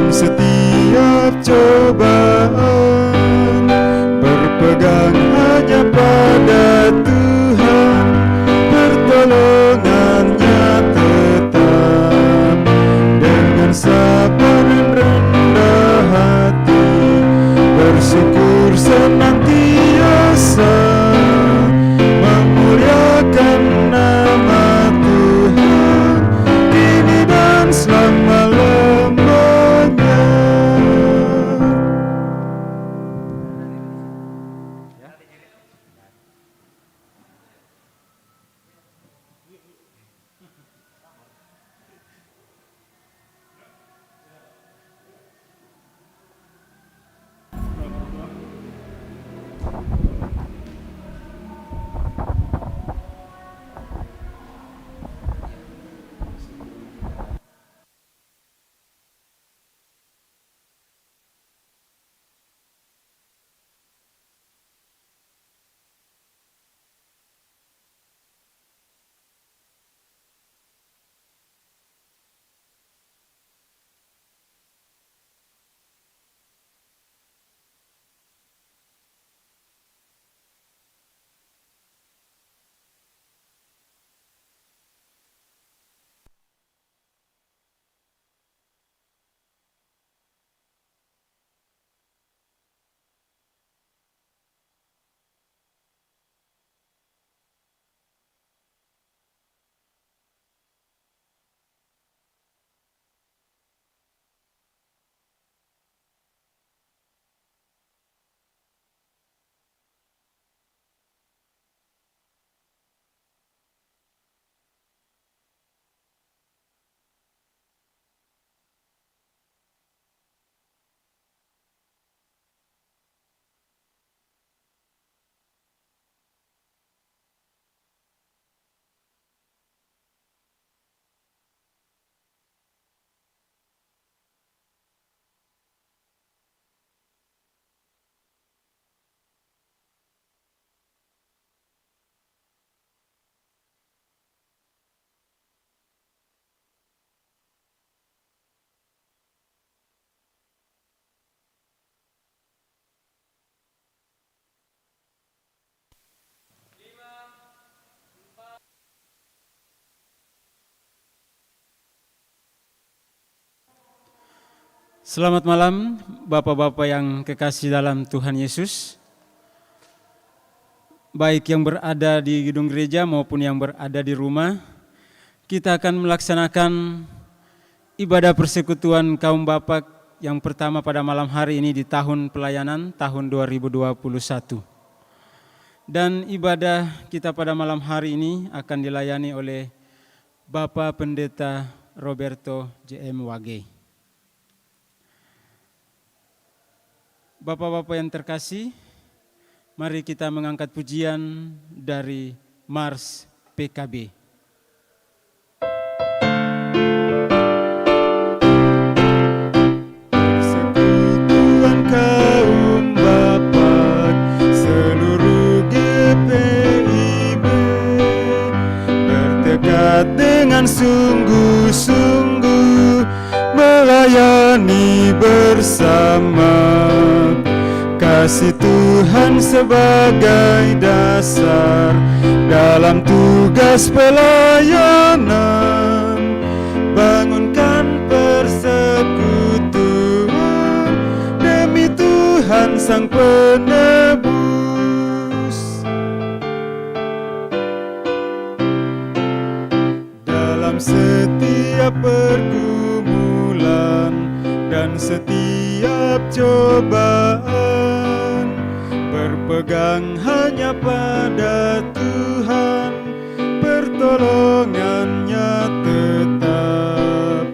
setiap cobaan, berpegang hanya pada Tuhan, pertolongannya tetap. Dengan sabar dan rendah hati, bersyukur senantiasa, memuliakan nama Tuhan kini dan selama-lamanya. Selamat malam Bapak-Bapak yang kekasih dalam Tuhan Yesus, baik yang berada di gedung gereja maupun yang berada di rumah. Kita akan melaksanakan ibadah persekutuan kaum Bapak yang pertama pada malam hari ini di tahun pelayanan tahun 2021. Dan ibadah kita pada malam hari ini akan dilayani oleh Bapak Pendeta Roberto JM Wage. Bapak-bapak yang terkasih, mari kita mengangkat pujian dari Mars PKB. Persekutuan kaum Bapak seluruh GPIB bertekad dengan sungguh-sungguh melayani bersama. Kasih Tuhan sebagai dasar dalam tugas pelayanan, bangunkan persekutuan demi Tuhan Sang Penebus. Dalam setiap pergumulan dan setiap cobaan, berpegang hanya pada Tuhan, pertolongannya tetap.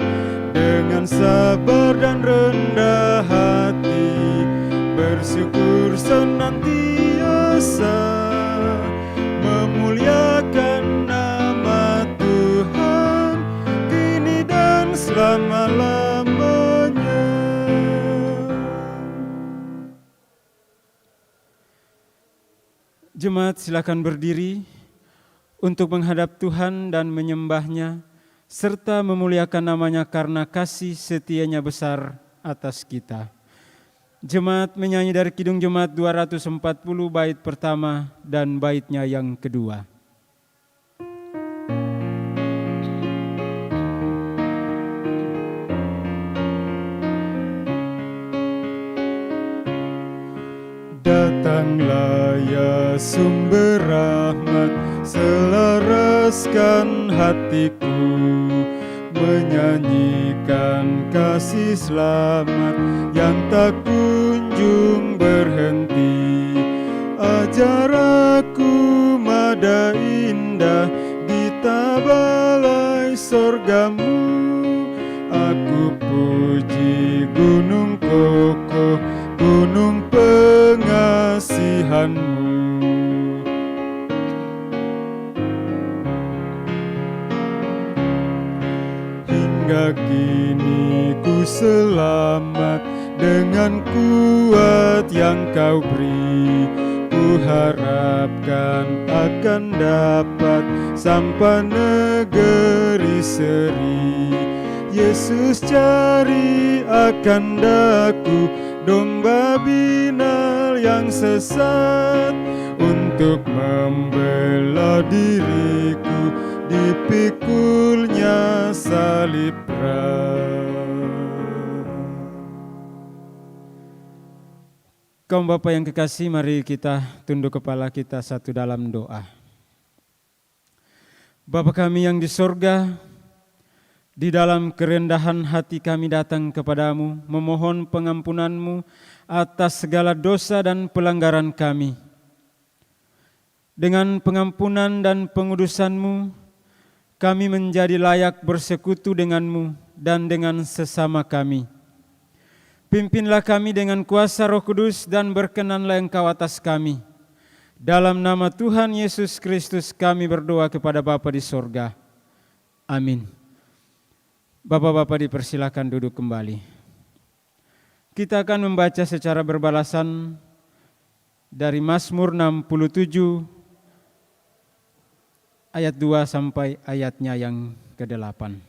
Dengan sabar dan rendah hati, bersyukur senantiasa, memuliakan nama Tuhan kini dan selama-lamanya. Jemaat silakan berdiri untuk menghadap Tuhan dan menyembahnya serta memuliakan namanya karena kasih setianya besar atas kita. Jemaat menyanyi dari Kidung Jemaat 240 bait pertama dan baitnya yang kedua. Datanglah ya sumber rahmat, selaraskan hatiku, menyanyikan kasih selamat yang tak kunjung berhenti. Ajar aku mada indah di tabalai sorgamu, aku puji gunung kokoh, gunung pengasihanmu. Hingga kini ku selamat dengan kuat yang kau beri. Ku harapkan akan dapat sampai negeri seri. Yesus cari akan daku, domba binal yang sesat, untuk membela diriku, dipikulnya salib berat. Kaum Bapa yang kekasih, mari kita tunduk kepala kita satu dalam doa. Bapa kami yang di sorga, di dalam kerendahan hati kami datang kepadamu, memohon pengampunan-Mu atas segala dosa dan pelanggaran kami. Dengan pengampunan dan pengudusan-Mu, kami menjadi layak bersekutu dengan-Mu dan dengan sesama kami. Pimpinlah kami dengan kuasa Roh Kudus dan berkenanlah Engkau atas kami. Dalam nama Tuhan Yesus Kristus kami berdoa kepada Bapa di sorga. Amin. Bapak-bapak dipersilakan duduk kembali. Kita akan membaca secara berbalasan dari Mazmur 67 ayat 2 sampai ayatnya yang ke-8.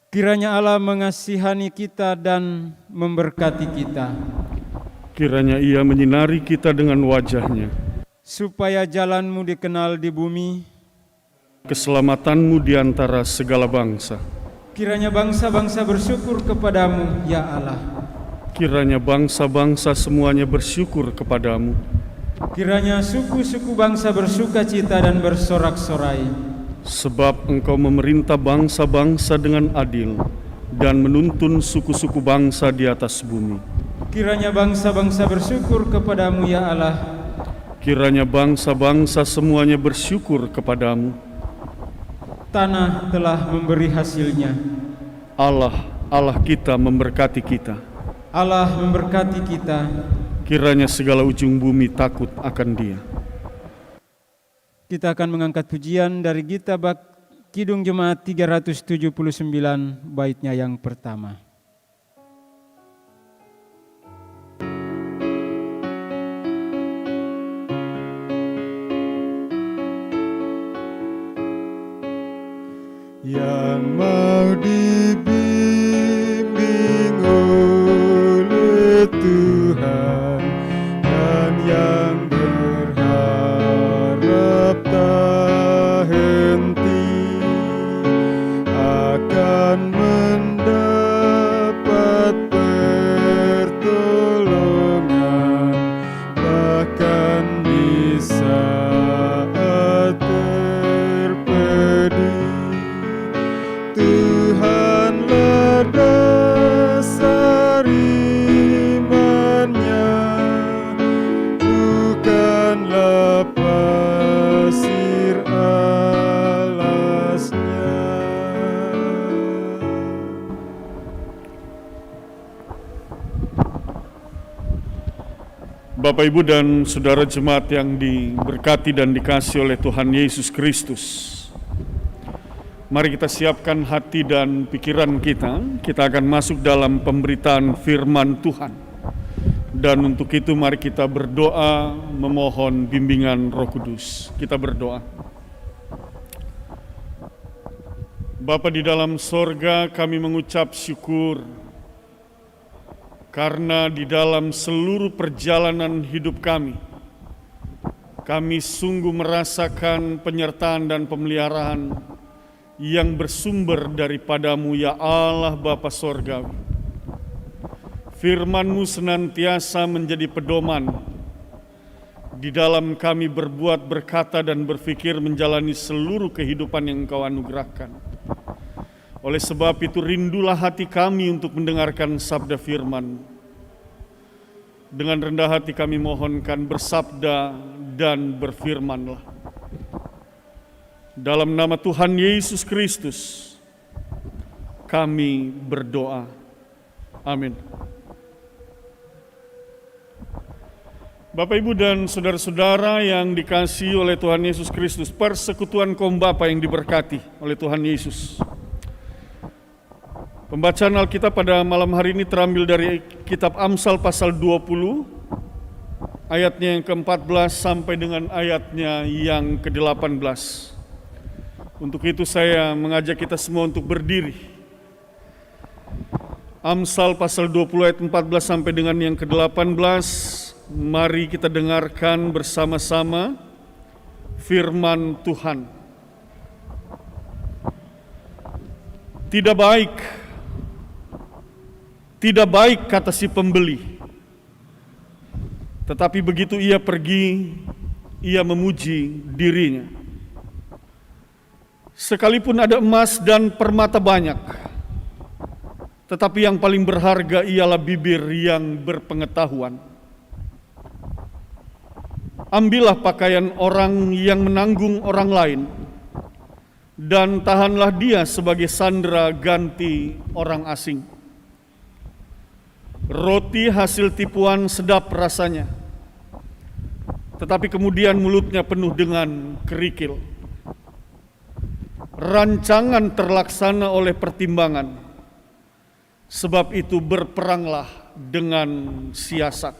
Kiranya Allah mengasihani kita dan memberkati kita. Kiranya Ia menyinari kita dengan wajah-Nya, supaya jalan-Mu dikenal di bumi, keselamatan-Mu di antara segala bangsa. Kiranya bangsa-bangsa bersyukur kepadamu, ya Allah. Kiranya bangsa-bangsa semuanya bersyukur kepadamu. Kiranya suku-suku bangsa bersuka cita dan bersorak-sorai. Sebab Engkau memerintah bangsa-bangsa dengan adil dan menuntun suku-suku bangsa di atas bumi. Kiranya bangsa-bangsa bersyukur kepadamu, ya Allah. Kiranya bangsa-bangsa semuanya bersyukur kepadamu. Tanah telah memberi hasilnya. Allah kita memberkati kita. Allah memberkati kita. Kiranya segala ujung bumi takut akan Dia. Kita akan mengangkat pujian dari Gita Bak Kidung Jemaat 379 baitnya yang pertama. Yang mau dibimbing oleh Tuhan dan yang berharap tak henti akan mendapat pertolongan, bahkan di saat terpedih. Tuhanlah dasar imannya, bukanlah pasir alasnya. Bapak, Ibu, dan Saudara jemaat yang diberkati dan dikasihi oleh Tuhan Yesus Kristus. Mari kita siapkan hati dan pikiran kita. Kita akan masuk dalam pemberitaan firman Tuhan. Dan untuk itu mari kita berdoa memohon bimbingan Roh Kudus. Kita berdoa. Bapa di dalam sorga, kami mengucap syukur karena di dalam seluruh perjalanan hidup kami sungguh merasakan penyertaan dan pemeliharaan yang bersumber daripadamu, ya Allah Bapa Sorgawi. Firman-Mu senantiasa menjadi pedoman di dalam kami berbuat, berkata, dan berpikir menjalani seluruh kehidupan yang Engkau anugerahkan. Oleh sebab itu rindulah hati kami untuk mendengarkan sabda firman. Dengan rendah hati kami mohonkan, bersabda dan berfirmanlah. Dalam nama Tuhan Yesus Kristus kami berdoa. Amin. Bapak, Ibu, dan saudara-saudara yang dikasihi oleh Tuhan Yesus Kristus, persekutuan kaum Bapa yang diberkati oleh Tuhan Yesus. Pembacaan Alkitab pada malam hari ini terambil dari kitab Amsal pasal 20, ayatnya yang ke-14 sampai dengan ayatnya yang ke-18. Untuk itu saya mengajak kita semua untuk berdiri. Amsal pasal 20 ayat 14 sampai dengan yang ke-18, mari kita dengarkan bersama-sama firman Tuhan. Tidak baik kata si pembeli, tetapi begitu ia pergi, ia memuji dirinya. Sekalipun ada emas dan permata banyak, tetapi yang paling berharga ialah bibir yang berpengetahuan. Ambillah pakaian orang yang menanggung orang lain, dan tahanlah dia sebagai sandera ganti orang asing. Roti hasil tipuan sedap rasanya, tetapi kemudian mulutnya penuh dengan kerikil. Rancangan terlaksana oleh pertimbangan, sebab itu berperanglah dengan siasat.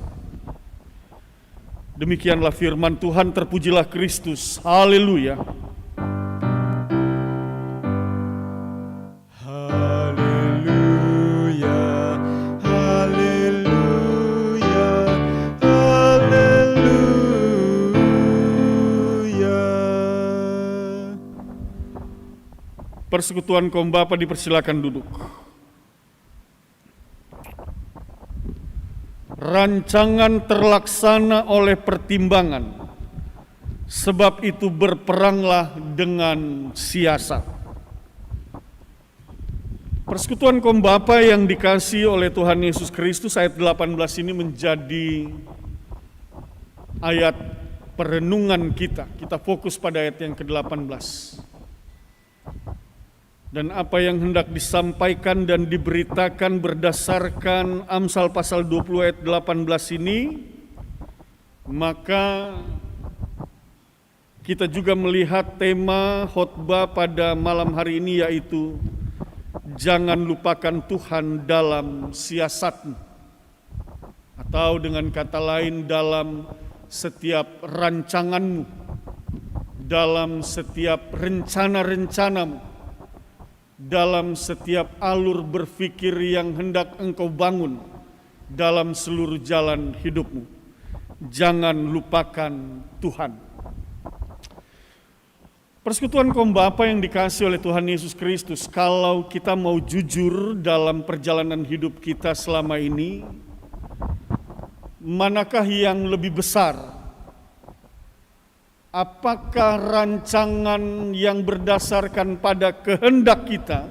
Demikianlah firman Tuhan, terpujilah Kristus. Haleluya. Persekutuan kaum Bapa dipersilakan duduk. Rancangan terlaksana oleh pertimbangan, sebab itu berperanglah dengan siasat. Persekutuan kaum Bapa yang dikasihi oleh Tuhan Yesus Kristus, ayat 18 ini menjadi ayat perenungan kita. Kita fokus pada ayat yang ke-18. Dan apa yang hendak disampaikan dan diberitakan berdasarkan Amsal pasal 20 ayat 18 ini, maka kita juga melihat tema khotbah pada malam hari ini, yaitu jangan lupakan Tuhan dalam siasatmu, atau dengan kata lain dalam setiap rancanganmu, dalam setiap rencana-rencanamu, dalam setiap alur berpikir yang hendak engkau bangun dalam seluruh jalan hidupmu. Jangan lupakan Tuhan. Persekutuan kaum Bapa yang dikasihi oleh Tuhan Yesus Kristus, kalau kita mau jujur dalam perjalanan hidup kita selama ini, manakah yang lebih besar? Apakah rancangan yang berdasarkan pada kehendak kita,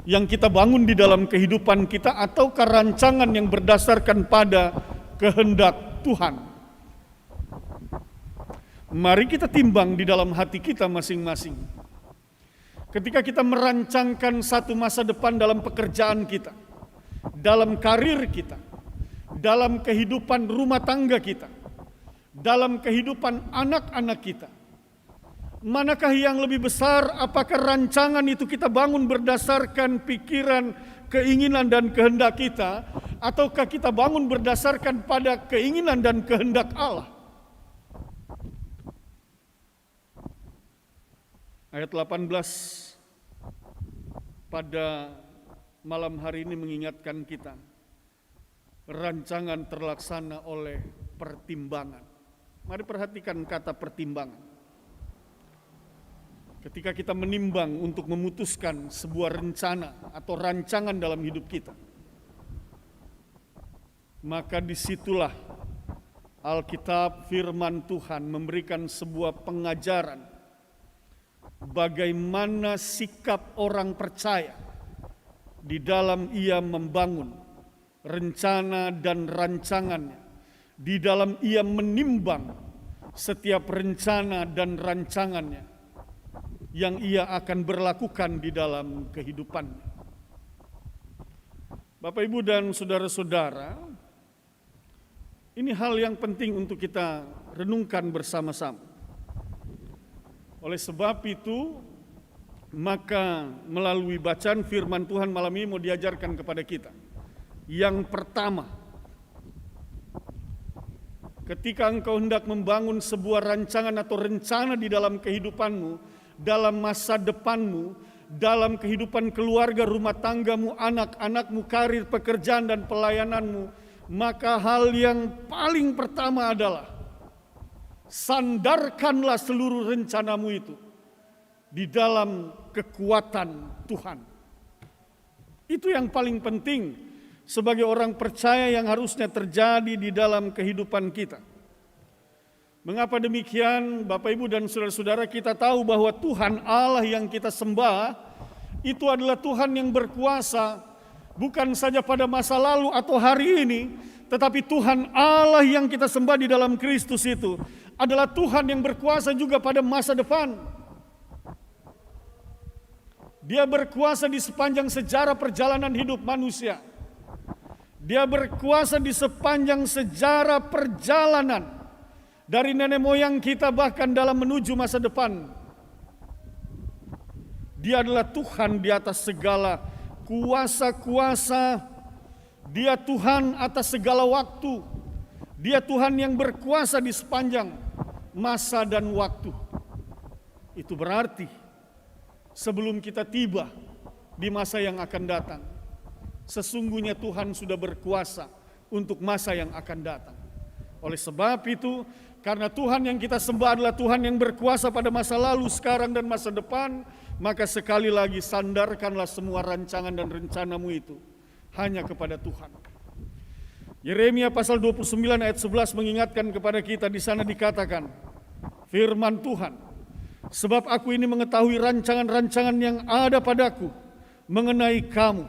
yang kita bangun di dalam kehidupan kita, ataukah rancangan yang berdasarkan pada kehendak Tuhan? Mari kita timbang di dalam hati kita masing-masing. Ketika kita merancangkan satu masa depan dalam pekerjaan kita, dalam karir kita, dalam kehidupan rumah tangga kita, dalam kehidupan anak-anak kita, manakah yang lebih besar? Apakah rancangan itu kita bangun berdasarkan pikiran, keinginan, dan kehendak kita, ataukah kita bangun berdasarkan pada keinginan dan kehendak Allah? Ayat 18 pada malam hari ini mengingatkan kita, rancangan terlaksana oleh pertimbangan. Mari perhatikan kata pertimbangan. Ketika kita menimbang untuk memutuskan sebuah rencana atau rancangan dalam hidup kita, maka disitulah Alkitab firman Tuhan memberikan sebuah pengajaran bagaimana sikap orang percaya di dalam ia membangun rencana dan rancangannya, di dalam ia menimbang setiap rencana dan rancangannya yang ia akan berlakukan di dalam kehidupannya. Bapak, Ibu, dan saudara-saudara, ini hal yang penting untuk kita renungkan bersama-sama. Oleh sebab itu, maka melalui bacaan firman Tuhan malam ini mau diajarkan kepada kita. Yang pertama, ketika engkau hendak membangun sebuah rancangan atau rencana di dalam kehidupanmu, dalam masa depanmu, dalam kehidupan keluarga, rumah tanggamu, anak-anakmu, karir, pekerjaan, dan pelayananmu, maka hal yang paling pertama adalah sandarkanlah seluruh rencanamu itu di dalam kekuatan Tuhan. Itu yang paling penting sebagai orang percaya yang harusnya terjadi di dalam kehidupan kita. Mengapa demikian, Bapak, Ibu, dan saudara-saudara? Kita tahu bahwa Tuhan Allah yang kita sembah itu adalah Tuhan yang berkuasa, bukan saja pada masa lalu atau hari ini, tetapi Tuhan Allah yang kita sembah di dalam Kristus itu adalah Tuhan yang berkuasa juga pada masa depan. Dia berkuasa di sepanjang sejarah perjalanan hidup manusia. Dia berkuasa di sepanjang sejarah perjalanan dari nenek moyang kita bahkan dalam menuju masa depan. Dia adalah Tuhan di atas segala kuasa-kuasa. Dia Tuhan atas segala waktu. Dia Tuhan yang berkuasa di sepanjang masa dan waktu. Itu berarti sebelum kita tiba di masa yang akan datang, sesungguhnya Tuhan sudah berkuasa untuk masa yang akan datang. Oleh sebab itu, karena Tuhan yang kita sembah adalah Tuhan yang berkuasa pada masa lalu, sekarang, dan masa depan, maka sekali lagi sandarkanlah semua rancangan dan rencanamu itu hanya kepada Tuhan. Yeremia pasal 29 ayat 11 mengingatkan kepada kita, di sana dikatakan, firman Tuhan, sebab aku ini mengetahui rancangan-rancangan yang ada padaku mengenai kamu.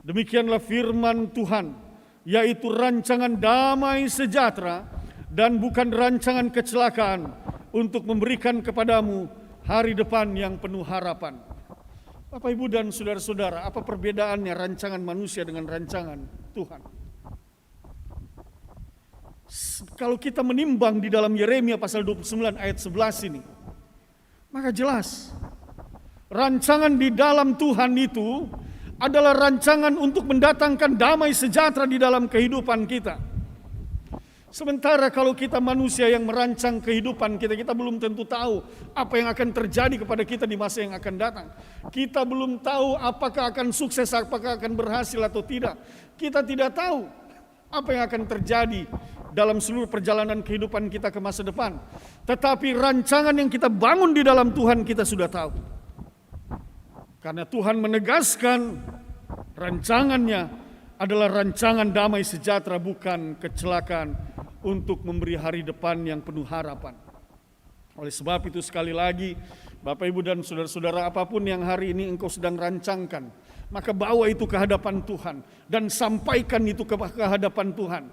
Demikianlah firman Tuhan, yaitu rancangan damai sejahtera dan bukan rancangan kecelakaan, untuk memberikan kepadamu hari depan yang penuh harapan. Bapak, Ibu, dan saudara-saudara, apa perbedaannya rancangan manusia dengan rancangan Tuhan? Kalau kita menimbang di dalam Yeremia pasal 29 ayat 11 ini, maka jelas rancangan di dalam Tuhan itu adalah rancangan untuk mendatangkan damai sejahtera di dalam kehidupan kita. Sementara kalau kita manusia yang merancang kehidupan kita, kita belum tentu tahu apa yang akan terjadi kepada kita di masa yang akan datang. Kita belum tahu apakah akan sukses, apakah akan berhasil atau tidak. Kita tidak tahu apa yang akan terjadi dalam seluruh perjalanan kehidupan kita ke masa depan. Tetapi rancangan yang kita bangun di dalam Tuhan kita sudah tahu. Karena Tuhan menegaskan rancangannya adalah rancangan damai sejahtera, bukan kecelakaan, untuk memberi hari depan yang penuh harapan. Oleh sebab itu sekali lagi, Bapak, Ibu, dan saudara-saudara, apapun yang hari ini engkau sedang rancangkan, maka bawa itu ke hadapan Tuhan dan sampaikan itu ke hadapan Tuhan.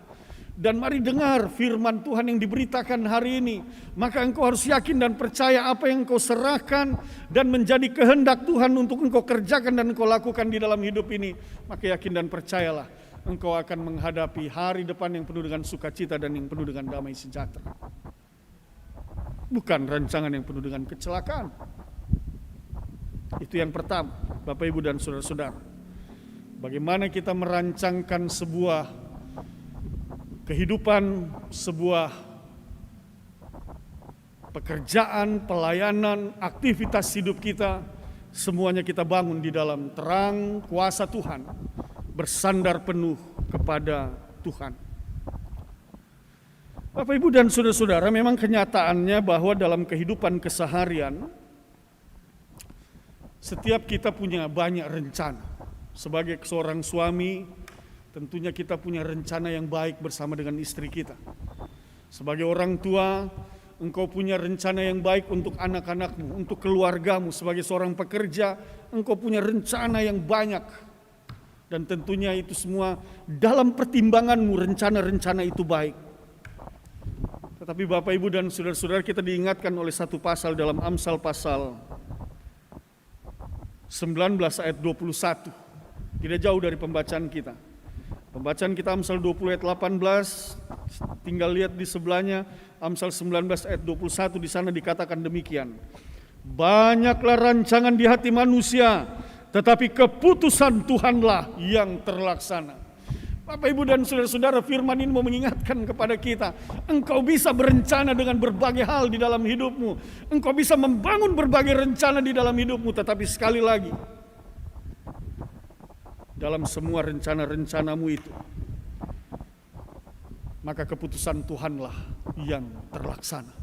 Dan mari dengar firman Tuhan yang diberitakan hari ini. Maka engkau harus yakin dan percaya apa yang engkau serahkan dan menjadi kehendak Tuhan untuk engkau kerjakan dan engkau lakukan di dalam hidup ini. Maka yakin dan percayalah, engkau akan menghadapi hari depan yang penuh dengan sukacita dan yang penuh dengan damai sejahtera. Bukan rancangan yang penuh dengan kecelakaan. Itu yang pertama, Bapak, Ibu, dan saudara-saudara. Bagaimana kita merancangkan sebuah kehidupan, sebuah pekerjaan, pelayanan, aktivitas hidup kita, semuanya kita bangun di dalam terang kuasa Tuhan, bersandar penuh kepada Tuhan. Bapak, Ibu, dan saudara-saudara, memang kenyataannya bahwa dalam kehidupan keseharian, setiap kita punya banyak rencana. Sebagai seorang suami, tentunya kita punya rencana yang baik bersama dengan istri kita. Sebagai orang tua, engkau punya rencana yang baik untuk anak-anakmu, untuk keluargamu. Sebagai seorang pekerja, engkau punya rencana yang banyak. Dan tentunya itu semua dalam pertimbanganmu, rencana-rencana itu baik. Tetapi Bapak, Ibu, dan saudara-saudara, kita diingatkan oleh satu pasal dalam Amsal pasal 19 ayat 21. Tidak jauh dari pembacaan kita. Pembacaan kita Amsal 20 ayat 18, tinggal lihat di sebelahnya Amsal 19 ayat 21, di sana dikatakan demikian. Banyaklah rancangan di hati manusia, tetapi keputusan Tuhanlah yang terlaksana. Bapak, Ibu, dan saudara-saudara, firman ini mau mengingatkan kepada kita, engkau bisa berencana dengan berbagai hal di dalam hidupmu. Engkau bisa membangun berbagai rencana di dalam hidupmu, tetapi sekali lagi, dalam semua rencana-rencanamu itu, maka keputusan Tuhanlah yang terlaksana.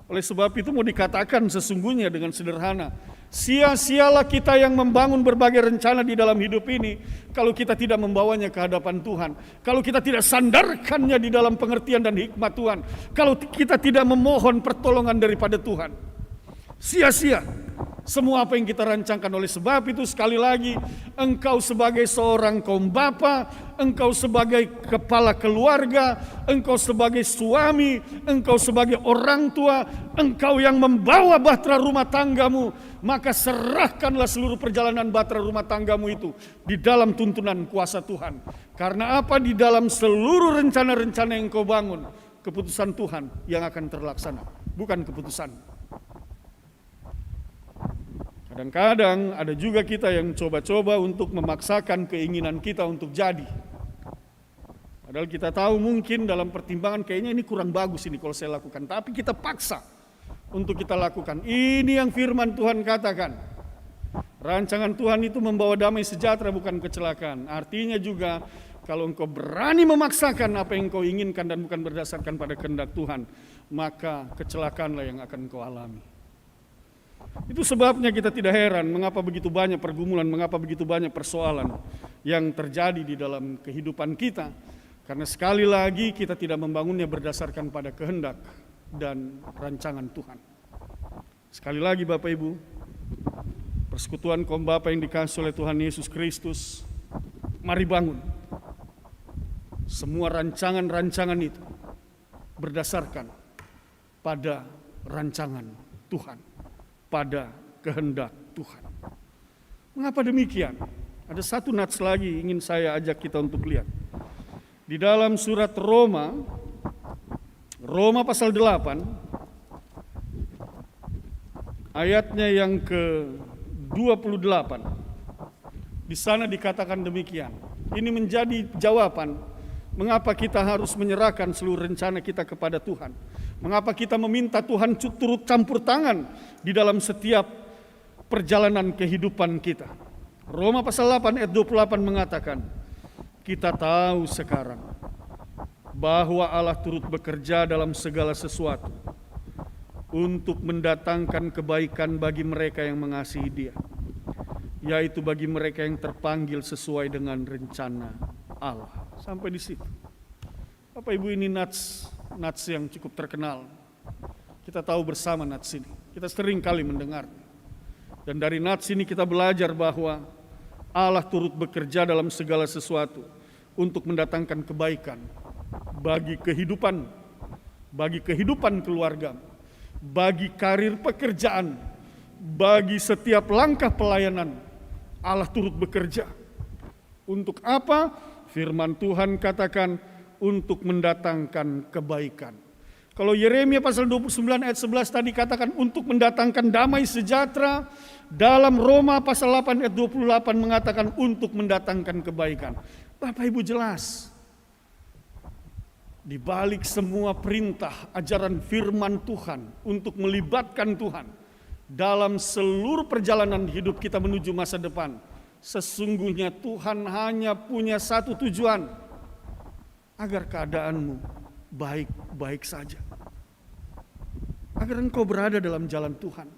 Oleh sebab itu mau dikatakan sesungguhnya dengan sederhana, sia-sialah kita yang membangun berbagai rencana di dalam hidup ini kalau kita tidak membawanya ke hadapan Tuhan, kalau kita tidak sandarkannya di dalam pengertian dan hikmat Tuhan, kalau kita tidak memohon pertolongan daripada Tuhan. Sia-sia semua apa yang kita rancangkan. Oleh sebab itu sekali lagi, engkau sebagai seorang kaum bapa, engkau sebagai kepala keluarga, engkau sebagai suami, engkau sebagai orang tua, engkau yang membawa bahtera rumah tanggamu, maka serahkanlah seluruh perjalanan bahtera rumah tanggamu itu di dalam tuntunan kuasa Tuhan. Karena apa? Di dalam seluruh rencana-rencana yang kau bangun, keputusan Tuhan yang akan terlaksana, bukan keputusan. Kadang-kadang ada juga kita yang coba-coba untuk memaksakan keinginan kita untuk jadi. Padahal kita tahu mungkin dalam pertimbangan kayaknya ini kurang bagus ini kalau saya lakukan. Tapi kita paksa untuk kita lakukan. Ini yang firman Tuhan katakan. Rancangan Tuhan itu membawa damai sejahtera, bukan kecelakaan. Artinya juga kalau engkau berani memaksakan apa yang engkau inginkan dan bukan berdasarkan pada kehendak Tuhan, maka kecelakaanlah yang akan engkau alami. Itu sebabnya kita tidak heran mengapa begitu banyak pergumulan, mengapa begitu banyak persoalan yang terjadi di dalam kehidupan kita. Karena sekali lagi kita tidak membangunnya berdasarkan pada kehendak dan rancangan Tuhan. Sekali lagi Bapak, Ibu, persekutuan kaum bapa yang dikasihi oleh Tuhan Yesus Kristus, mari bangun. Semua rancangan-rancangan itu berdasarkan pada rancangan Tuhan, pada kehendak Tuhan. Mengapa demikian? Ada satu nats lagi ingin saya ajak kita untuk lihat. Di dalam surat Roma pasal 8, ayatnya yang ke-28. Di sana dikatakan demikian. Ini menjadi jawaban mengapa kita harus menyerahkan seluruh rencana kita kepada Tuhan. Mengapa kita meminta Tuhan turut campur tangan di dalam setiap perjalanan kehidupan kita. Roma pasal 8 ayat 28 mengatakan, kita tahu sekarang bahwa Allah turut bekerja dalam segala sesuatu untuk mendatangkan kebaikan bagi mereka yang mengasihi Dia, yaitu bagi mereka yang terpanggil sesuai dengan rencana Allah. Sampai di situ. Bapak Ibu, ini nats yang cukup terkenal. Kita tahu bersama nats ini. Kita sering kali mendengar. Dan dari nats ini kita belajar bahwa Allah turut bekerja dalam segala sesuatu untuk mendatangkan kebaikan bagi kehidupan keluarga, bagi karir pekerjaan, bagi setiap langkah pelayanan. Allah turut bekerja. Untuk apa? Firman Tuhan katakan untuk mendatangkan kebaikan. Kalau Yeremia pasal 29 ayat 11 tadi katakan untuk mendatangkan damai sejahtera, dalam Roma pasal 8 ayat 28 mengatakan untuk mendatangkan kebaikan. Bapak Ibu, jelas di balik semua perintah ajaran firman Tuhan untuk melibatkan Tuhan dalam seluruh perjalanan hidup kita menuju masa depan, sesungguhnya Tuhan hanya punya satu tujuan, agar keadaanmu baik-baik saja, agar engkau berada dalam jalan Tuhan.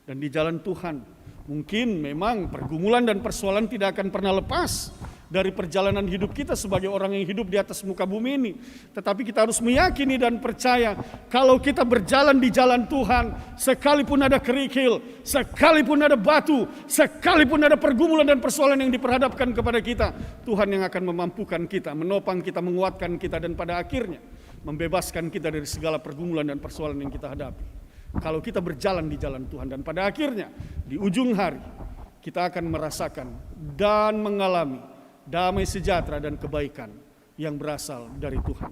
Dan di jalan Tuhan mungkin memang pergumulan dan persoalan tidak akan pernah lepas dari perjalanan hidup kita sebagai orang yang hidup di atas muka bumi ini. Tetapi kita harus meyakini dan percaya kalau kita berjalan di jalan Tuhan, sekalipun ada kerikil, sekalipun ada batu, sekalipun ada pergumulan dan persoalan yang diperhadapkan kepada kita, Tuhan yang akan memampukan kita, menopang kita, menguatkan kita, dan pada akhirnya membebaskan kita dari segala pergumulan dan persoalan yang kita hadapi. Kalau kita berjalan di jalan Tuhan, dan pada akhirnya di ujung hari kita akan merasakan dan mengalami damai sejahtera dan kebaikan yang berasal dari Tuhan.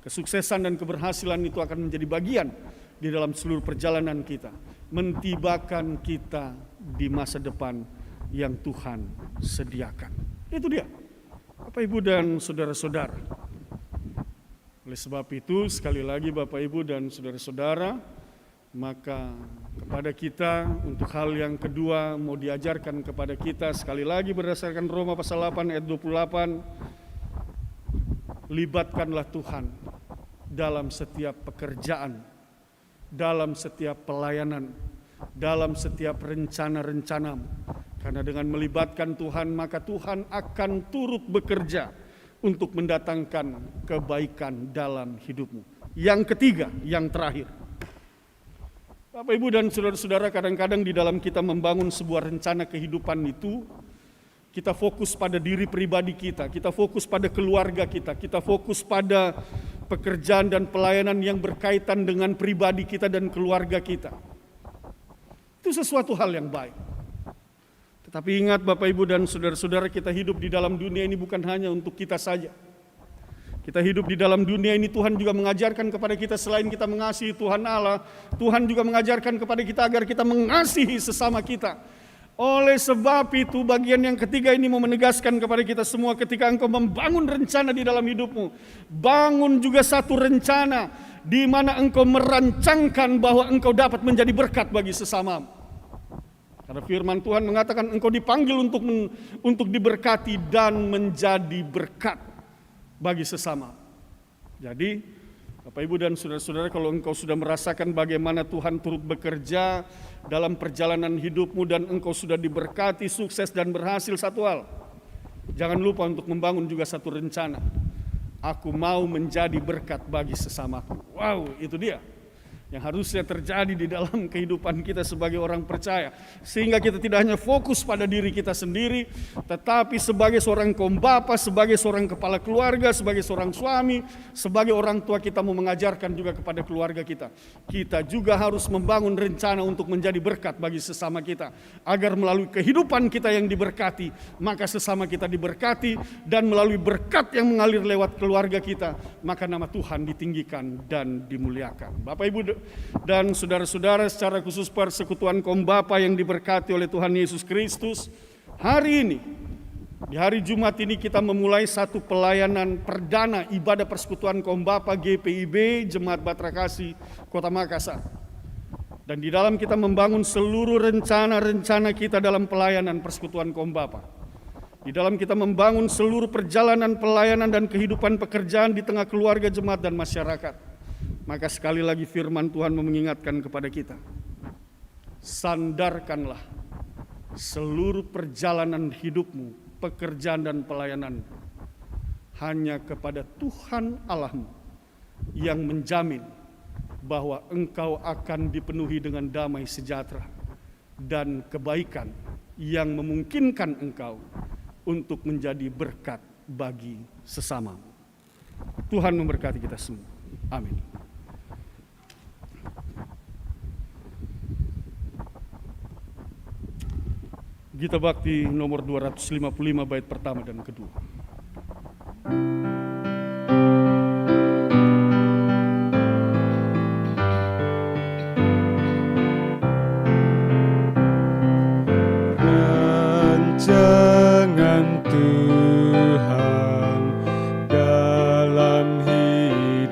Kesuksesan dan keberhasilan itu akan menjadi bagian di dalam seluruh perjalanan kita, mentibakan kita di masa depan yang Tuhan sediakan. Itu dia, Bapak Ibu dan saudara-saudara. Oleh sebab itu, sekali lagi Bapak Ibu dan saudara-saudara, maka kepada kita untuk hal yang kedua mau diajarkan kepada kita sekali lagi berdasarkan Roma pasal 8 ayat 28, libatkanlah Tuhan dalam setiap pekerjaan, dalam setiap pelayanan, dalam setiap rencana-rencanamu. Karena dengan melibatkan Tuhan, maka Tuhan akan turut bekerja untuk mendatangkan kebaikan dalam hidupmu. Yang ketiga, yang terakhir, Bapak Ibu dan saudara-saudara, kadang-kadang di dalam kita membangun sebuah rencana kehidupan itu, kita fokus pada diri pribadi kita fokus pada keluarga kita fokus pada pekerjaan dan pelayanan yang berkaitan dengan pribadi kita dan keluarga kita. Itu sesuatu hal yang baik. Tetapi ingat Bapak Ibu dan saudara-saudara, kita hidup di dalam dunia ini bukan hanya untuk kita saja. Kita hidup di dalam dunia ini, Tuhan juga mengajarkan kepada kita selain kita mengasihi Tuhan Allah, Tuhan juga mengajarkan kepada kita agar kita mengasihi sesama kita. Oleh sebab itu bagian yang ketiga ini mau menegaskan kepada kita semua, ketika engkau membangun rencana di dalam hidupmu, bangun juga satu rencana di mana engkau merancangkan bahwa engkau dapat menjadi berkat bagi sesamamu. Karena firman Tuhan mengatakan engkau dipanggil untuk diberkati dan menjadi berkat bagi sesama. Jadi Bapak Ibu dan saudara-saudara, kalau engkau sudah merasakan bagaimana Tuhan turut bekerja dalam perjalanan hidupmu dan engkau sudah diberkati, sukses dan berhasil, satu hal, jangan lupa untuk membangun juga satu rencana. Aku mau menjadi berkat bagi sesamaku. Wow, itu dia yang harusnya terjadi di dalam kehidupan kita sebagai orang percaya. Sehingga kita tidak hanya fokus pada diri kita sendiri, tetapi sebagai seorang kaum bapa, sebagai seorang kepala keluarga, sebagai seorang suami, sebagai orang tua, kita mau mengajarkan juga kepada keluarga kita. Kita juga harus membangun rencana untuk menjadi berkat bagi sesama kita, agar melalui kehidupan kita yang diberkati, maka sesama kita diberkati, dan melalui berkat yang mengalir lewat keluarga kita, maka nama Tuhan ditinggikan dan dimuliakan. Bapak Ibu dan saudara-saudara, secara khusus persekutuan kaum bapa yang diberkati oleh Tuhan Yesus Kristus, hari ini, di hari Jumat ini kita memulai satu pelayanan perdana ibadah persekutuan kaum bapa GPIB Jemaat Batra Kasih Kota Makassar. Dan di dalam kita membangun seluruh rencana-rencana kita dalam pelayanan persekutuan kaum bapa. Di dalam kita membangun seluruh perjalanan pelayanan dan kehidupan pekerjaan di tengah keluarga, jemaat dan masyarakat. Maka sekali lagi firman Tuhan mengingatkan kepada kita, sandarkanlah seluruh perjalanan hidupmu, pekerjaan dan pelayanan hanya kepada Tuhan Allahmu yang menjamin bahwa engkau akan dipenuhi dengan damai sejahtera dan kebaikan yang memungkinkan engkau untuk menjadi berkat bagi sesamamu. Tuhan memberkati kita semua. Amin. Gita Bakti nomor 255 bait pertama dan kedua. Rancangan Tuhan dalam hidup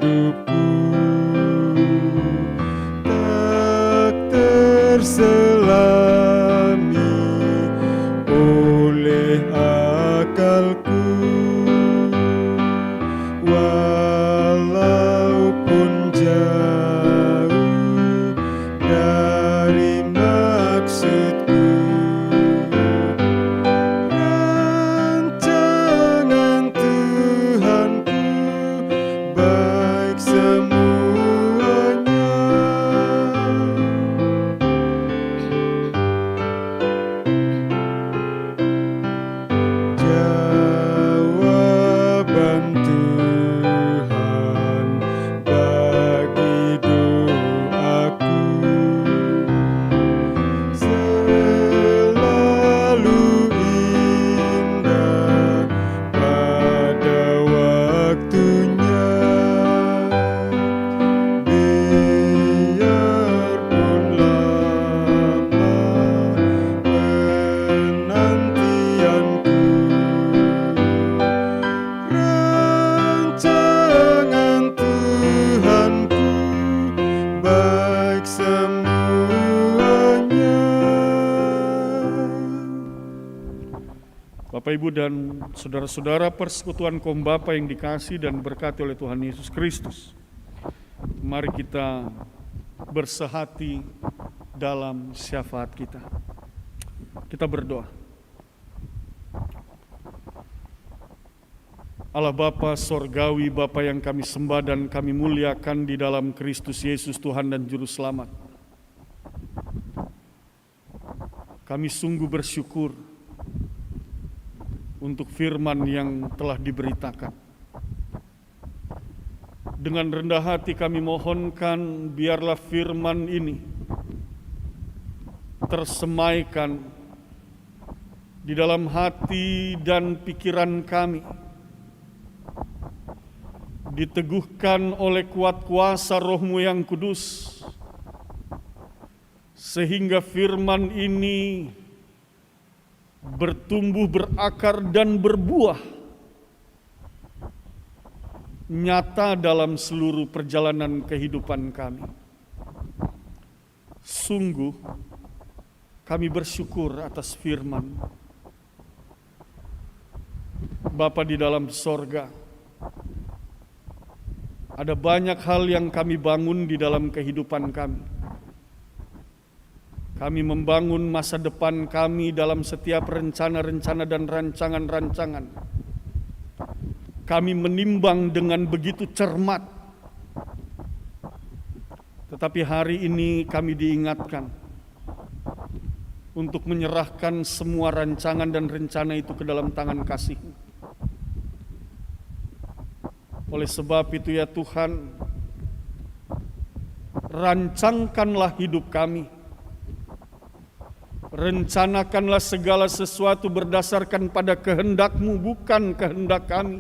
Bapak, Ibu, dan saudara-saudara persekutuan kaum Bapa yang dikasihi dan berkati oleh Tuhan Yesus Kristus, mari kita bersehati dalam syafaat kita. Kita berdoa. Allah Bapa Sorgawi, Bapa yang kami sembah dan kami muliakan di dalam Kristus Yesus Tuhan dan Juru Selamat. Kami sungguh bersyukur untuk firman yang telah diberitakan. Dengan rendah hati kami mohonkan biarlah firman ini tersemaikan di dalam hati dan pikiran kami, diteguhkan oleh kuat kuasa Roh-Mu yang kudus, sehingga firman ini bertumbuh, berakar, dan berbuah nyata dalam seluruh perjalanan kehidupan kami. Sungguh kami bersyukur atas firman Bapa di dalam sorga. Ada banyak hal yang kami bangun di dalam kehidupan kami. Kami membangun masa depan kami dalam setiap rencana-rencana dan rancangan-rancangan. Kami menimbang dengan begitu cermat. Tetapi hari ini kami diingatkan untuk menyerahkan semua rancangan dan rencana itu ke dalam tangan kasih-Mu. Oleh sebab itu ya Tuhan, rancangkanlah hidup kami. Rencanakanlah segala sesuatu berdasarkan pada kehendak-Mu, bukan kehendak kami.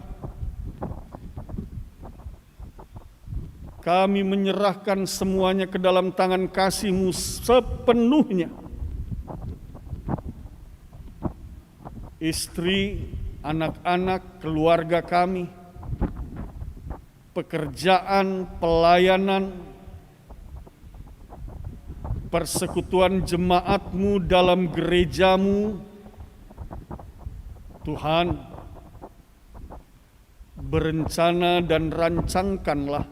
Kami menyerahkan semuanya ke dalam tangan kasih-Mu sepenuhnya. Istri, anak-anak, keluarga kami, pekerjaan, pelayanan, persekutuan jemaat-Mu dalam gereja-Mu, Tuhan, berencana dan rancangkanlah,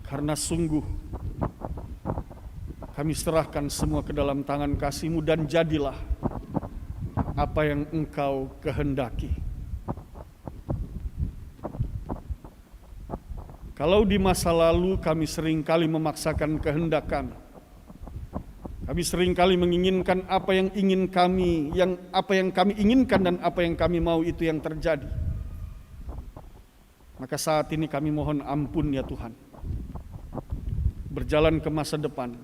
karena sungguh kami serahkan semua ke dalam tangan kasih-Mu, dan jadilah apa yang Engkau kehendaki. Kalau di masa lalu kami seringkali memaksakan kehendak kami, kami seringkali menginginkan apa yang kami inginkan dan apa yang kami mau itu yang terjadi. Maka saat ini kami mohon ampun ya Tuhan. Berjalan ke masa depan,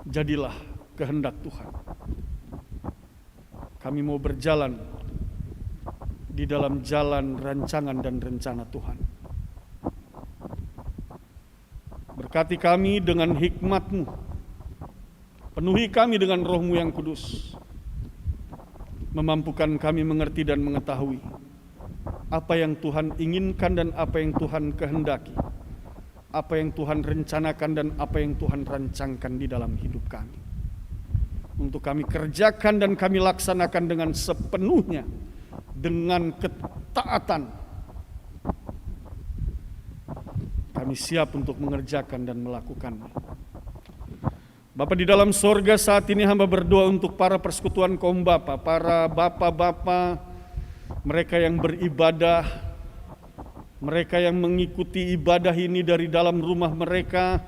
jadilah kehendak Tuhan. Kami mau berjalan di dalam jalan rancangan dan rencana Tuhan. Berkati kami dengan hikmat-Mu, penuhi kami dengan Roh-Mu yang kudus, memampukan kami mengerti dan mengetahui apa yang Tuhan inginkan dan apa yang Tuhan kehendaki, apa yang Tuhan rencanakan dan apa yang Tuhan rancangkan di dalam hidup kami. Untuk kami kerjakan dan kami laksanakan dengan sepenuhnya, dengan ketaatan. Kami siap untuk mengerjakan dan melakukannya. Bapa di dalam sorga, saat ini hamba berdoa untuk para persekutuan kaum Bapa, para Bapa-Bapa, mereka yang beribadah, mereka yang mengikuti ibadah ini dari dalam rumah mereka,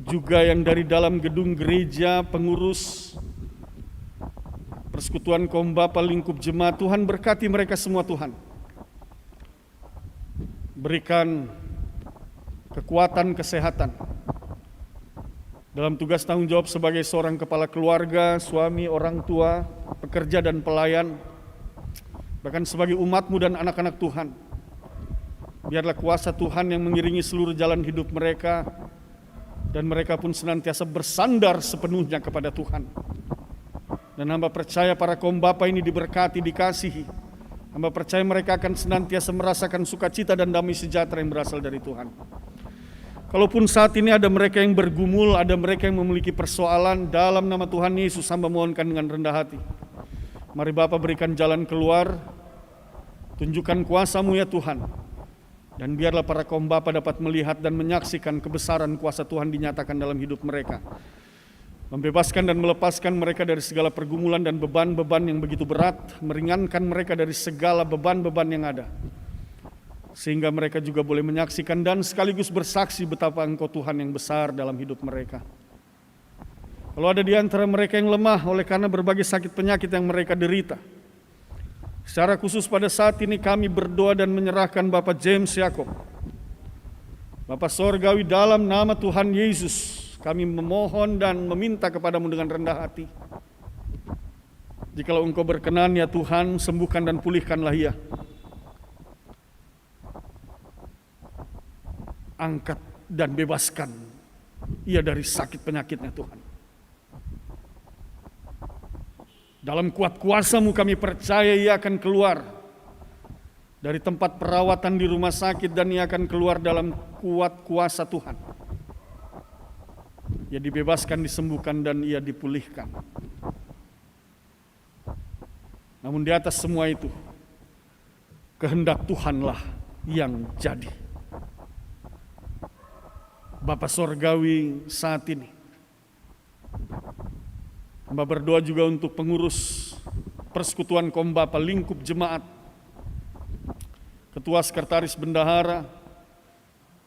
juga yang dari dalam gedung gereja, pengurus persekutuan kaum Bapa lingkup jemaat. Tuhan berkati mereka semua Tuhan. Berikan kekuatan, kesehatan dalam tugas tanggung jawab sebagai seorang kepala keluarga, suami, orang tua, pekerja dan pelayan, bahkan sebagai umat-Mu dan anak-anak Tuhan. Biarlah kuasa Tuhan yang mengiringi seluruh jalan hidup mereka, dan mereka pun senantiasa bersandar sepenuhnya kepada Tuhan. Dan hamba percaya para kaum Bapa ini diberkati, dikasihi. Hamba percaya mereka akan senantiasa merasakan sukacita dan damai sejahtera yang berasal dari Tuhan. Kalaupun saat ini ada mereka yang bergumul, ada mereka yang memiliki persoalan, dalam nama Tuhan Yesus hamba mohonkan dengan rendah hati. Mari Bapa berikan jalan keluar, tunjukkan kuasa-Mu ya Tuhan. Dan biarlah para kaum Bapa dapat melihat dan menyaksikan kebesaran kuasa Tuhan dinyatakan dalam hidup mereka. Membebaskan dan melepaskan mereka dari segala pergumulan dan beban-beban yang begitu berat, meringankan mereka dari segala beban-beban yang ada. Sehingga mereka juga boleh menyaksikan dan sekaligus bersaksi betapa Engkau Tuhan yang besar dalam hidup mereka. Kalau ada di antara mereka yang lemah oleh karena berbagai sakit penyakit yang mereka derita, secara khusus pada saat ini kami berdoa dan menyerahkan Bapak James Yakob. Bapak Sorgawi, dalam nama Tuhan Yesus, kami memohon dan meminta kepadamu dengan rendah hati. Jikalau Engkau berkenan ya Tuhan, sembuhkan dan pulihkanlah ia. Angkat dan bebaskan ia dari sakit penyakitnya Tuhan. Dalam kuat kuasa-Mu kami percaya ia akan keluar dari tempat perawatan di rumah sakit dan ia akan keluar dalam kuat kuasa Tuhan. Ia dibebaskan, disembuhkan dan ia dipulihkan. Namun di atas semua itu, kehendak Tuhanlah yang jadi. Bapak Sorgawi saat ini, hamba berdoa juga untuk pengurus Persekutuan Kaum Bapa lingkup jemaat, ketua sekretaris bendahara,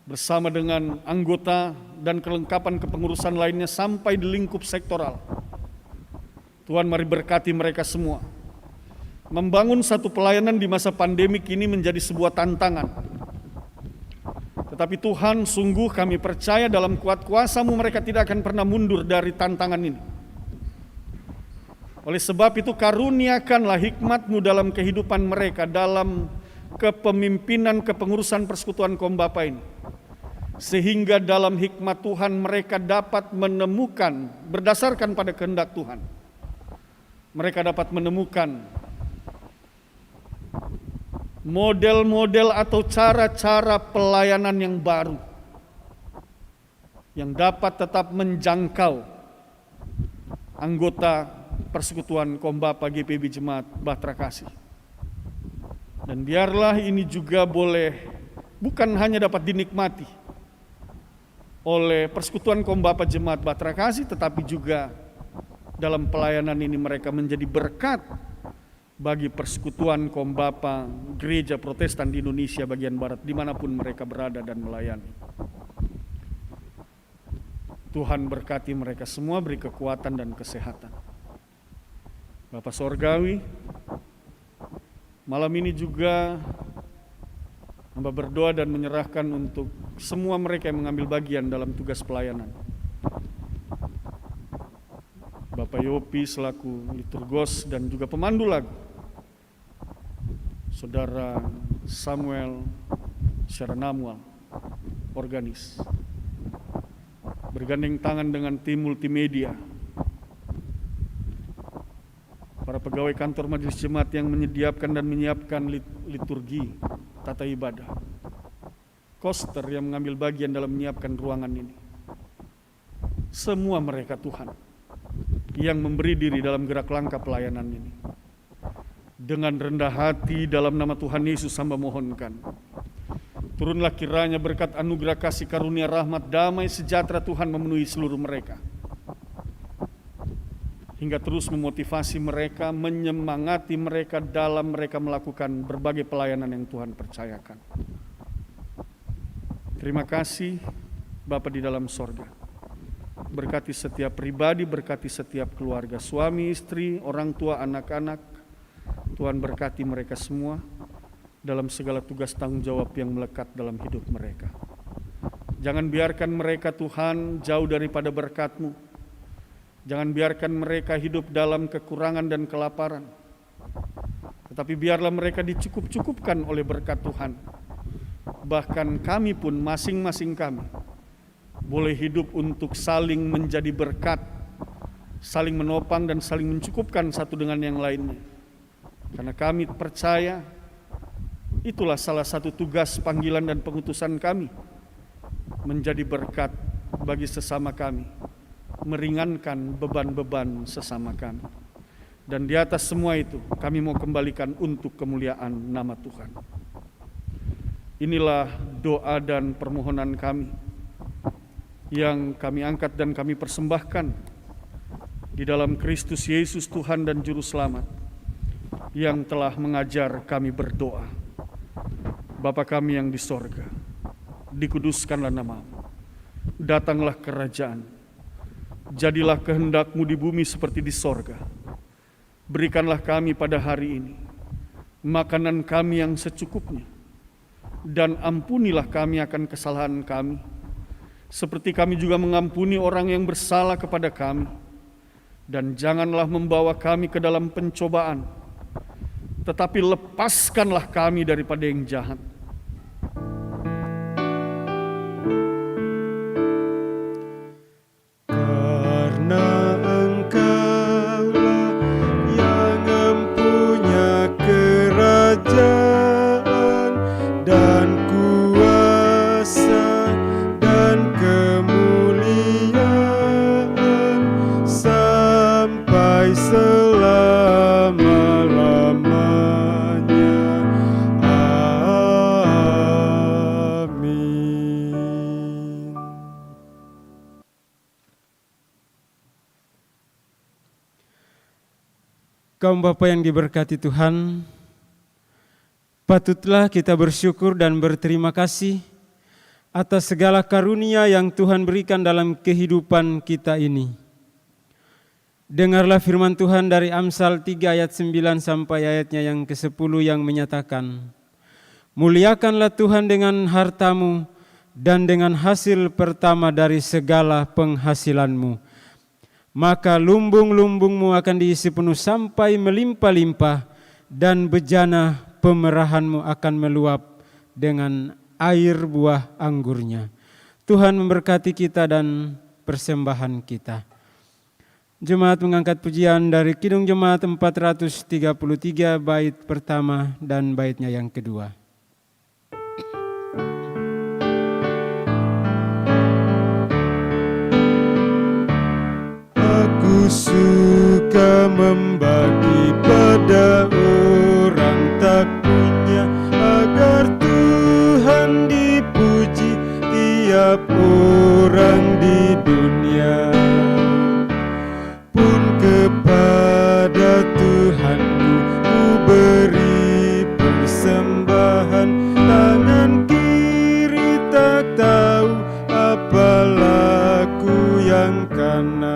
bersama dengan anggota dan kelengkapan kepengurusan lainnya sampai di lingkup sektoral. Tuhan mari berkati mereka semua. Membangun satu pelayanan di masa pandemik ini menjadi sebuah tantangan. Tetapi Tuhan, sungguh kami percaya dalam kuat kuasa-Mu mereka tidak akan pernah mundur dari tantangan ini. Oleh sebab itu karuniakanlah hikmat-Mu dalam kehidupan mereka, dalam kepemimpinan kepengurusan Persekutuan Kaum Bapa ini. Sehingga dalam hikmat Tuhan mereka dapat menemukan, berdasarkan pada kehendak Tuhan, mereka dapat menemukan model-model atau cara-cara pelayanan yang baru yang dapat tetap menjangkau anggota Persekutuan Kaum Bapa GPIB Jemaat Bahtera Kasih. Dan biarlah ini juga boleh bukan hanya dapat dinikmati oleh Persekutuan Kaum Bapa Jemaat Bahtera Kasih, tetapi juga dalam pelayanan ini mereka menjadi berkat bagi Persekutuan Kaum Bapa Gereja Protestan di Indonesia bagian Barat, dimanapun mereka berada dan melayani. Tuhan berkati mereka semua, beri kekuatan dan kesehatan. Bapak Sorgawi, malam ini juga hamba berdoa dan menyerahkan untuk semua mereka yang mengambil bagian dalam tugas pelayanan. Bapak Yopi selaku liturgos dan juga pemandu lagu, Saudara Samuel Syaranamual, organis, bergandeng tangan dengan tim multimedia, para pegawai kantor majelis jemaat yang menyediakan dan menyiapkan liturgi, tata ibadah, koster yang mengambil bagian dalam menyiapkan ruangan ini. Semua mereka Tuhan yang memberi diri dalam gerak langkah pelayanan ini. Dengan rendah hati dalam nama Tuhan Yesus hamba mohonkan, turunlah kiranya berkat anugerah kasih karunia rahmat damai sejahtera Tuhan memenuhi seluruh mereka, hingga terus memotivasi mereka, menyemangati mereka dalam mereka melakukan berbagai pelayanan yang Tuhan percayakan. Terima kasih Bapa di dalam sorga. Berkati setiap pribadi, berkati setiap keluarga, suami, istri, orang tua, anak-anak. Tuhan berkati mereka semua dalam segala tugas tanggung jawab yang melekat dalam hidup mereka. Jangan biarkan mereka Tuhan jauh daripada berkat-Mu. Jangan biarkan mereka hidup dalam kekurangan dan kelaparan. Tetapi biarlah mereka dicukup-cukupkan oleh berkat Tuhan. Bahkan kami pun masing-masing kami boleh hidup untuk saling menjadi berkat, saling menopang dan saling mencukupkan satu dengan yang lainnya. Karena kami percaya itulah salah satu tugas panggilan dan pengutusan kami menjadi berkat bagi sesama kami, meringankan beban-beban sesama kami. Dan di atas semua itu kami mau kembalikan untuk kemuliaan nama Tuhan. Inilah doa dan permohonan kami yang kami angkat dan kami persembahkan di dalam Kristus Yesus Tuhan dan Juru Selamat yang telah mengajar kami berdoa. Bapa kami yang di sorga, dikuduskanlah nama-Mu, datanglah kerajaan, jadilah kehendak-Mu di bumi seperti di sorga. Berikanlah kami pada hari ini makanan kami yang secukupnya, dan ampunilah kami akan kesalahan kami, seperti kami juga mengampuni orang yang bersalah kepada kami. Dan janganlah membawa kami ke dalam pencobaan, tetapi lepaskanlah kami daripada yang jahat. Karena Engkaulah yang mempunyai kerajaan dan kuasa dan kemuliaan sampai selama-lamanya. Amin. Kaum Bapa yang diberkati Tuhan, patutlah kita bersyukur dan berterima kasih atas segala karunia yang Tuhan berikan dalam kehidupan kita ini. Dengarlah firman Tuhan dari Amsal 3 ayat 9 sampai ayatnya yang ke-10 yang menyatakan, muliakanlah Tuhan dengan hartamu dan dengan hasil pertama dari segala penghasilanmu. Maka lumbung-lumbungmu akan diisi penuh sampai melimpah-limpah, dan bejana pemerahanmu akan meluap dengan air buah anggurnya. Tuhan memberkati kita dan persembahan kita. Jemaat mengangkat pujian dari Kidung Jemaat 433 bait pertama dan baitnya yang kedua. Aku suka membagi pada orang tak punya, agar Tuhan dipuji tiap orang di dunia. Pun kepada Tuhanku ku beri persembahan, tangan kiri tak tahu apa laku yang kanan.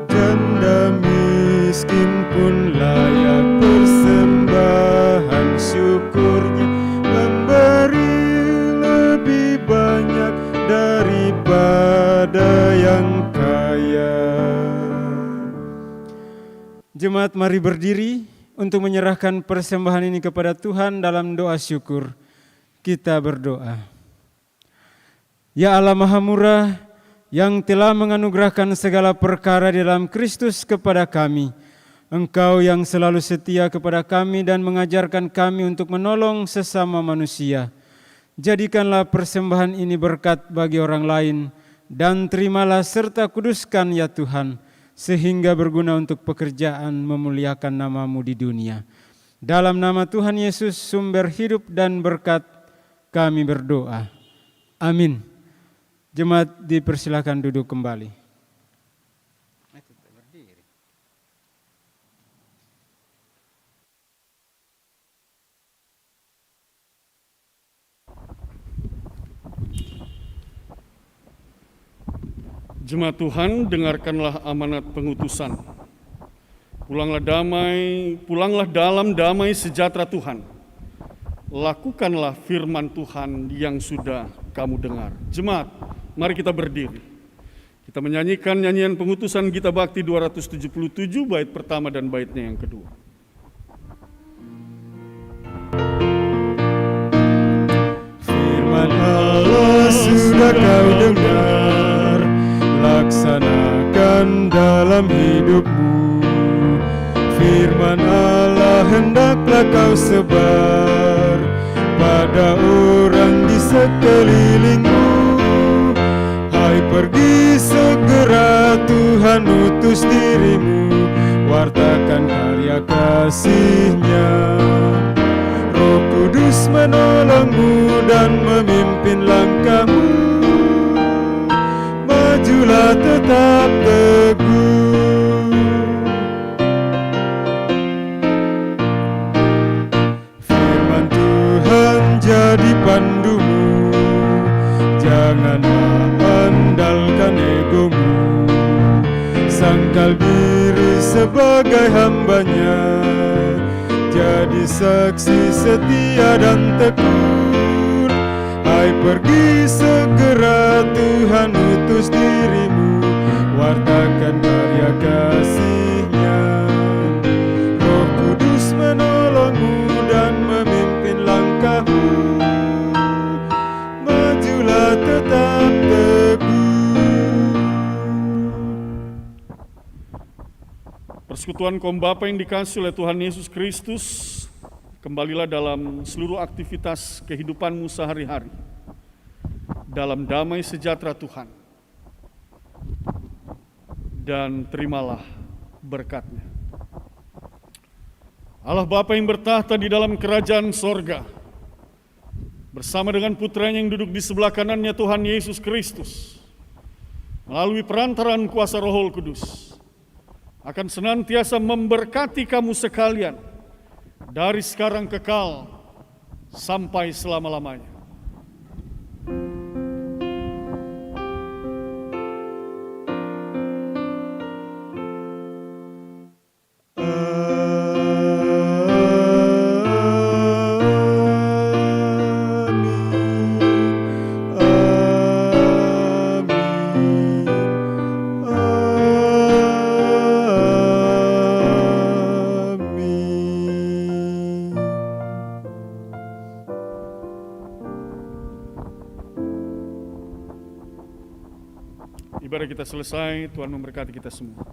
Janda miskin pun layak persembahan syukurnya, memberi lebih banyak daripada yang kaya. Jemaat mari berdiri untuk menyerahkan persembahan ini kepada Tuhan dalam doa syukur. Kita berdoa. Ya Allah Maha Murah, yang telah menganugerahkan segala perkara di dalam Kristus kepada kami, Engkau yang selalu setia kepada kami dan mengajarkan kami untuk menolong sesama manusia. Jadikanlah persembahan ini berkat bagi orang lain, dan terimalah serta kuduskan ya Tuhan, sehingga berguna untuk pekerjaan memuliakan nama-Mu di dunia. Dalam nama Tuhan Yesus, sumber hidup dan berkat, kami berdoa. Amin. Jemaat dipersilakan duduk kembali. Jemaat Tuhan, dengarkanlah amanat pengutusan. Pulanglah dalam damai sejahtera Tuhan. Lakukanlah firman Tuhan yang sudah kamu dengar. Jemaat, mari kita berdiri. Kita menyanyikan nyanyian pengutusan Gita Bakti 277, bait pertama dan baitnya yang kedua. Firman Allah sudah kau dengar, laksanakan dalam hidupmu. Firman Allah hendaklah kau sebar pada orang di sekelilingmu. Hai, pergi segera, Tuhan utus dirimu, wartakan karya kasih-Nya. Roh Kudus menolongmu dan memimpin langkahmu. Majulah tetap teguh. Firman Tuhan jadi pandumu, janganlah andalkan egomu. Sangkal diri sebagai hambanya, jadi saksi setia dan tekun. Hai, pergi segera, Tuhan utus dirimu, wartakan karya kasih-Nya. Roh Kudus menolongmu dan memimpin langkahmu. Majulah tetap teguh. Persekutuan kaum Bapa yang dikasihi oleh Tuhan Yesus Kristus, kembalilah dalam seluruh aktivitas kehidupanmu sehari-hari, dalam damai sejahtera Tuhan, dan terimalah berkat-Nya. Allah Bapa yang bertahta di dalam kerajaan sorga, bersama dengan putranya yang duduk di sebelah kanannya Tuhan Yesus Kristus, melalui perantaraan kuasa Roh Kudus, akan senantiasa memberkati kamu sekalian, dari sekarang kekal sampai selama-lamanya. Ibadah kita selesai, Tuhan memberkati kita semua.